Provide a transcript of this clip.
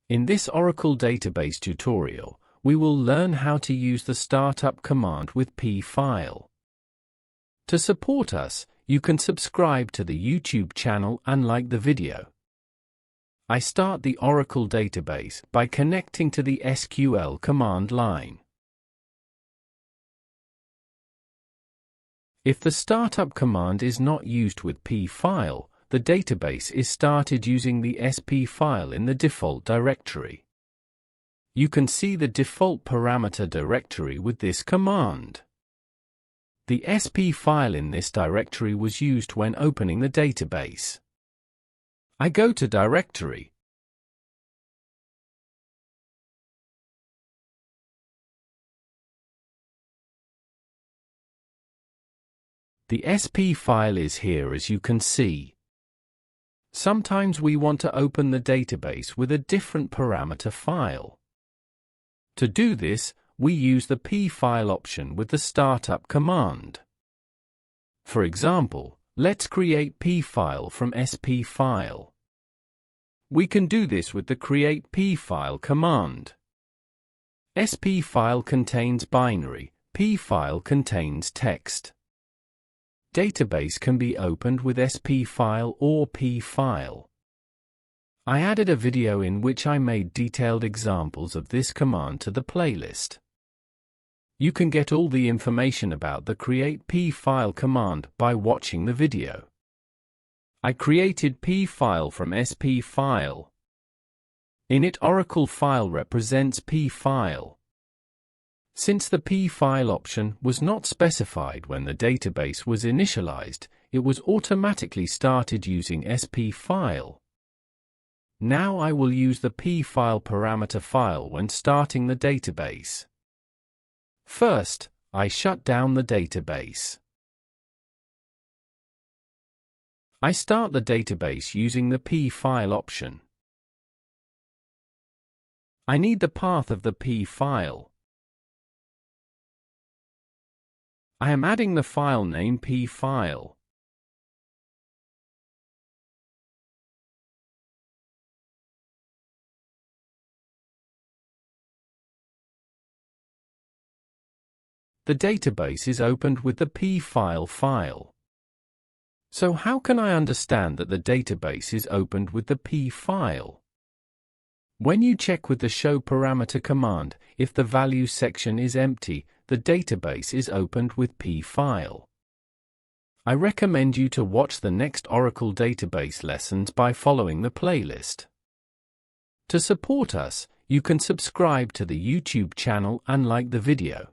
In this Oracle database tutorial, we will learn how to use the startup command with pfile. To support us, you can subscribe to the YouTube channel and like the video. I start the Oracle database by connecting to the SQL command line. If the startup command is not used with pfile, the database is started using the spfile in the default directory. You can see the default parameter directory with this command. The spfile in this directory was used when opening the database. I go to Directory. The spfile is here, as you can see. Sometimes we want to open the database with a different parameter file. To do this, we use the pfile option with the startup command. For example, let's create pfile from spfile. We can do this with the create pfile command. spfile contains binary, pfile contains text. Database can be opened with spfile or pfile. I added a video in which I made detailed examples of this command to the playlist. You can get all the information about the create pfile command by watching the video. I created pfile from spfile. In it, Oracle file represents pfile. Since the pfile option was not specified when the database was initialized, it was automatically started using spfile. Now I will use the pfile parameter file when starting the database. First, I shut down the database. I start the database using the pfile option. I need the path of the pfile. I am adding the file name pfile. The database is opened with the pfile file. So how can I understand that the database is opened with the pfile? When you check with the show parameter command, if the values section is empty, the database is opened with pfile. I recommend you to watch the next Oracle database lessons by following the playlist. To support us, you can subscribe to the YouTube channel and like the video.